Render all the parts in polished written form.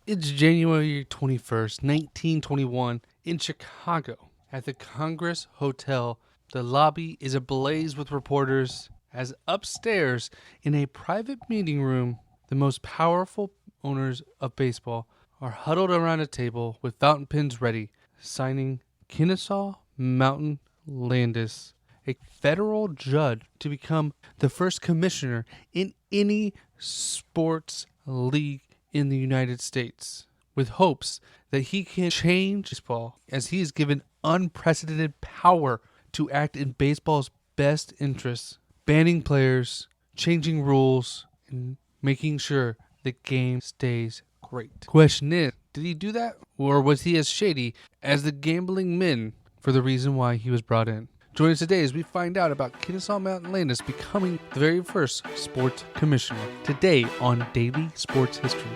It's January 21st, 1921, in Chicago. At the Congress Hotel, the lobby is ablaze with reporters as upstairs, in a private meeting room, the most powerful owners of baseball are huddled around a table with fountain pens ready, signing Kenesaw Mountain Landis, a federal judge, to become the first commissioner in any sports league in the United States, with hopes that he can change baseball as he is given unprecedented power to act in baseball's best interests, banning players, changing rules, and making sure the game stays great. Question is, did he do that? Or was he as shady as the gambling men for the reason why he was brought in? Join us today as we find out about Kenesaw Mountain Landis becoming the very first sports commissioner. Today on Daily Sports History.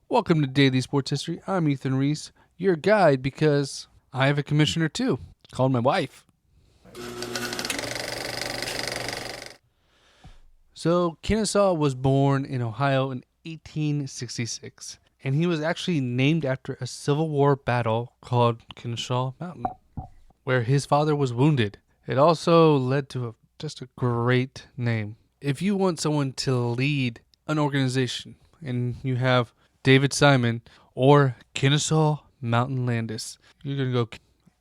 Welcome to Daily Sports History. I'm Ethan Reese, your guide, because I have a commissioner too, called my wife. So Kenesaw was born in Ohio in 1866, and he was actually named after a Civil War battle called Kenesaw Mountain, where his father was wounded. It also led to just a great name. If you want someone to lead an organization, and you have David Simon or Kenesaw Mountain Landis, you're going to go.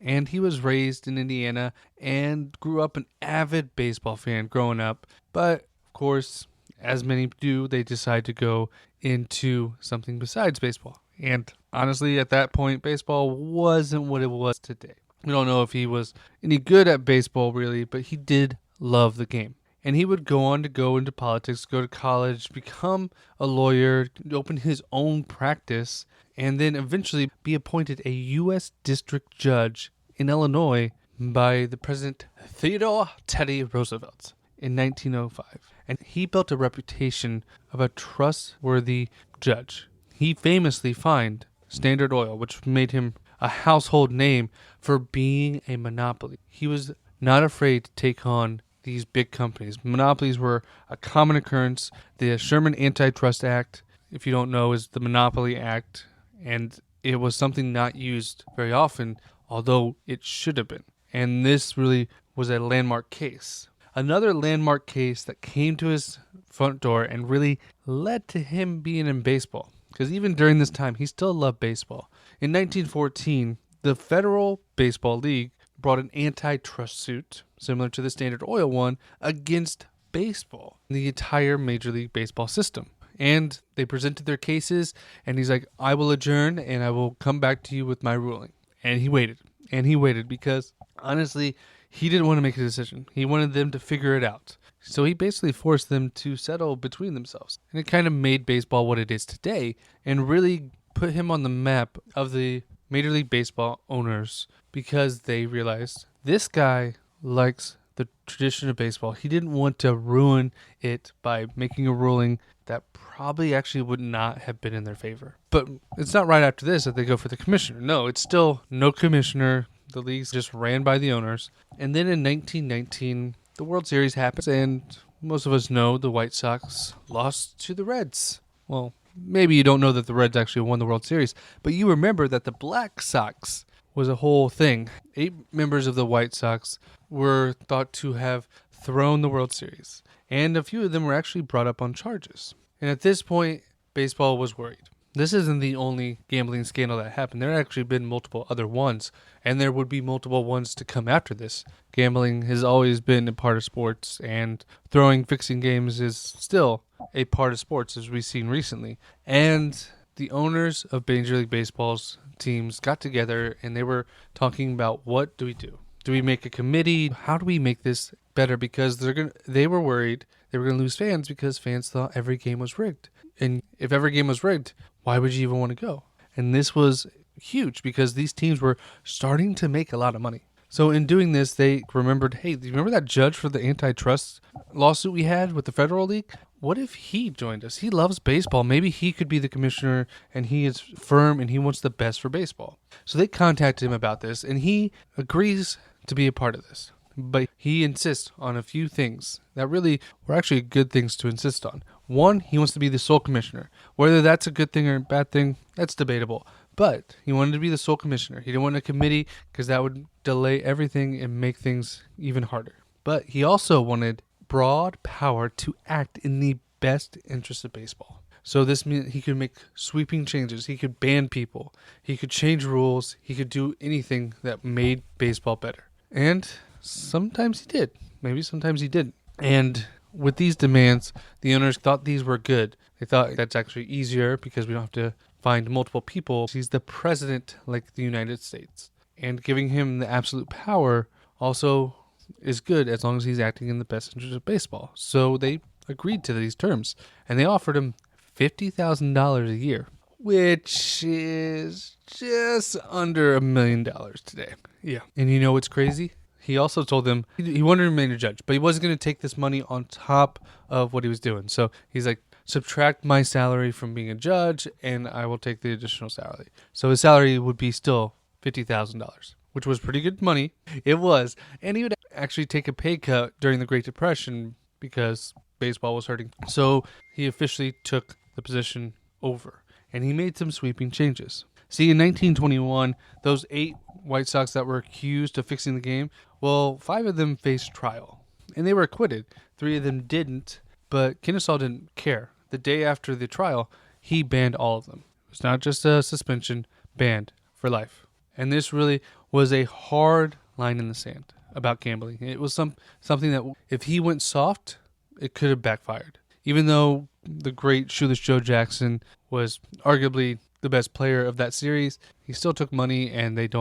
And he was raised in Indiana and grew up an avid baseball fan growing up. But, of course, as many do, they decide to go into something besides baseball. And honestly, at that point, baseball wasn't what it was today. We don't know if he was any good at baseball, really, but he did love the game. And he would go on to go into politics, go to college, become a lawyer, open his own practice, and then eventually be appointed a U.S. District Judge in Illinois by the President Theodore Teddy Roosevelt in 1905. And he built a reputation of a trustworthy judge. He famously fined Standard Oil, which made him a household name for being a monopoly. He was not afraid to take on these big companies. Monopolies were a common occurrence. The Sherman Antitrust Act, if you don't know, is the Monopoly Act, and it was something not used very often, although it should have been. And this really was a landmark case. Another landmark case that came to his front door and really led to him being in baseball, because even during this time, he still loved baseball. In 1914, the Federal Baseball League brought an antitrust suit, similar to the Standard Oil one, against baseball, the entire Major League Baseball system. And they presented their cases, and he's like, I will adjourn, and I will come back to you with my ruling. And he waited, because, honestly, he didn't want to make a decision. He wanted them to figure it out. So he basically forced them to settle between themselves. And it kind of made baseball what it is today, and really put him on the map of the Major League Baseball owners, because they realized this guy likes the tradition of baseball. He didn't want to ruin it by making a ruling that probably actually would not have been in their favor. But it's not right after this that they go for the commissioner. No, it's still no commissioner. The leagues just ran by the owners. And then in 1919, the World Series happens, and most of us know the White Sox lost to the Reds. Well, maybe you don't know that the Reds actually won the World Series, but you remember that the Black Sox was a whole thing. 8 members of the White Sox were thought to have thrown the World Series, and a few of them were actually brought up on charges. And at this point, baseball was worried. This isn't the only gambling scandal that happened. There had actually been multiple other ones, and there would be multiple ones to come after this. Gambling has always been a part of sports, and fixing games is still a part of sports, as we've seen recently. And the owners of Major League Baseball's teams got together, and they were talking about, what do we do? Do we make a committee? How do we make this better? Because they were worried they were going to lose fans, because fans thought every game was rigged. And if every game was rigged, why would you even want to go? And this was huge, because these teams were starting to make a lot of money. So in doing this, they remembered, hey, do you remember that judge for the antitrust lawsuit we had with the Federal League? What if he joined us? He loves baseball. Maybe he could be the commissioner, and he is firm, and he wants the best for baseball. So they contacted him about this, and he agrees to be a part of this. but he insists on a few things that really were actually good things to insist on. One, he wants to be the sole commissioner. Whether that's a good thing or a bad thing, that's debatable. But he wanted to be the sole commissioner. He didn't want a committee because that would delay everything and make things even harder. But he also wanted broad power to act in the best interest of baseball. So this meant he could make sweeping changes. He could ban people. He could change rules. He could do anything that made baseball better. And sometimes he did. Maybe sometimes he didn't. And with these demands, the owners thought these were good. They thought that's actually easier because we don't have to find multiple people. He's the president like the United States. And giving him the absolute power also is good as long as he's acting in the best interest of baseball. So they agreed to these terms. And they offered him $50,000 a year, which is just under $1 million today. Yeah. And you know what's crazy? He also told them he wanted to remain a judge, but he wasn't going to take this money on top of what he was doing. So he's like, subtract my salary from being a judge, and I will take the additional salary. So his salary would be still $50,000, which was pretty good money. It was. And he would actually take a pay cut during the Great Depression because baseball was hurting. So he officially took the position over, and he made some sweeping changes. See, in 1921, those 8 White Sox that were accused of fixing the game, well, 5 of them faced trial, and they were acquitted. 3 of them didn't, but Kenesaw didn't care. The day after the trial, he banned all of them. It was not just a suspension, banned for life. And this really was a hard line in the sand about gambling. It was something that if he went soft, it could have backfired. Even though the great Shoeless Joe Jackson was arguably the best player of that series, he still took money, and it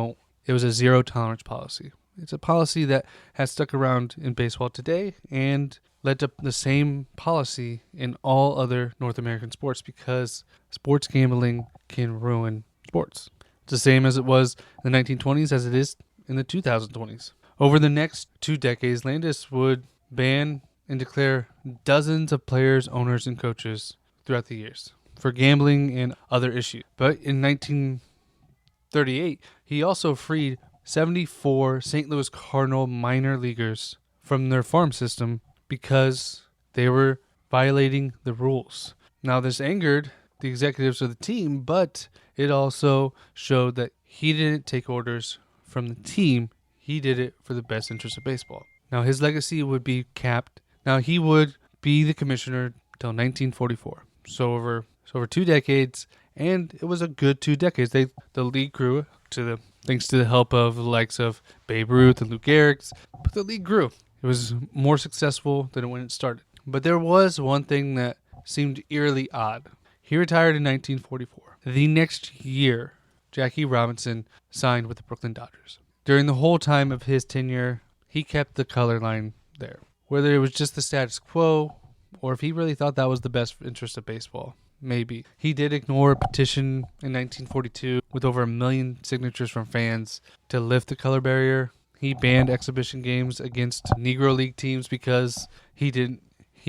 was a zero tolerance policy. It's a policy that has stuck around in baseball today and led to the same policy in all other North American sports because sports gambling can ruin sports. It's the same as it was in the 1920s as it is in the 2020s. Over the next 2 decades, Landis would ban and declare dozens of players, owners, and coaches throughout the years for gambling and other issues. But in 1938, he also freed 74 St. Louis Cardinal minor leaguers from their farm system because they were violating the rules. Now, this angered the executives of the team, but it also showed that he didn't take orders from the team. He did it for the best interest of baseball. Now, his legacy would be capped. Now, he would be the commissioner until 1944. So over 2 decades, and it was a good 2 decades. The league grew thanks to the help of the likes of Babe Ruth and Lou Gehrig's, but the league grew. It was more successful than when it started. But there was one thing that seemed eerily odd. He retired in 1944. The next year, Jackie Robinson signed with the Brooklyn Dodgers. During the whole time of his tenure, he kept the color line there. Whether it was just the status quo, or if he really thought that was the best interest of baseball, maybe. He did ignore a petition in 1942 with over 1 million signatures from fans to lift the color barrier. He banned exhibition games against Negro League teams because he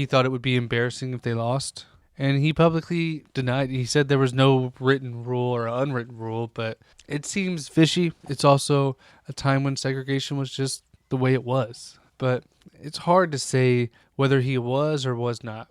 thought it would be embarrassing if they lost. And he publicly denied. He said there was no written rule or unwritten rule, but it seems fishy. It's also a time when segregation was just the way it was. But it's hard to say whether he was or was not.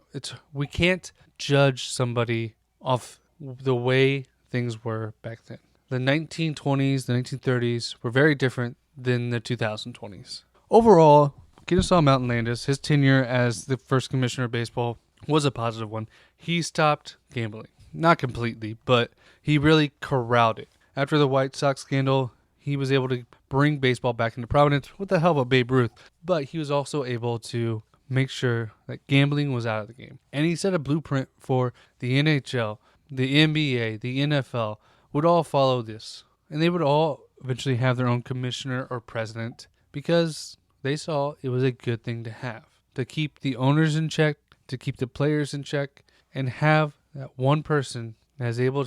We can't judge somebody off the way things were back then. The 1920s, the 1930s were very different than the 2020s. Overall, Kenesaw Mountain Landis, his tenure as the first commissioner of baseball was a positive one. He stopped gambling. Not completely, but he really corralled it. After the White Sox scandal, he was able to bring baseball back into prominence with the help of Babe Ruth, but he was also able to make sure that gambling was out of the game. And he set a blueprint for the NHL, the NBA, the NFL would all follow this. And they would all eventually have their own commissioner or president because they saw it was a good thing to have. To keep the owners in check, to keep the players in check, and have that one person that is able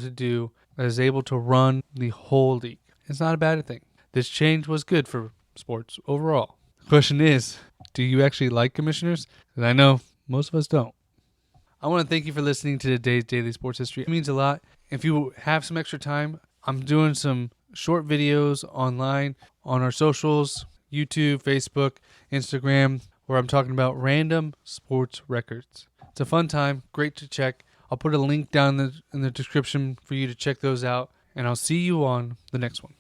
to run the whole league. It's not a bad thing. This change was good for sports overall. The question is, do you actually like commissioners? Because I know most of us don't. I want to thank you for listening to today's Daily Sports History. It means a lot. If you have some extra time, I'm doing some short videos online on our socials. YouTube, Facebook, Instagram, where I'm talking about random sports records. It's a fun time, great to check. I'll put a link down in the description for you to check those out, and I'll see you on the next one.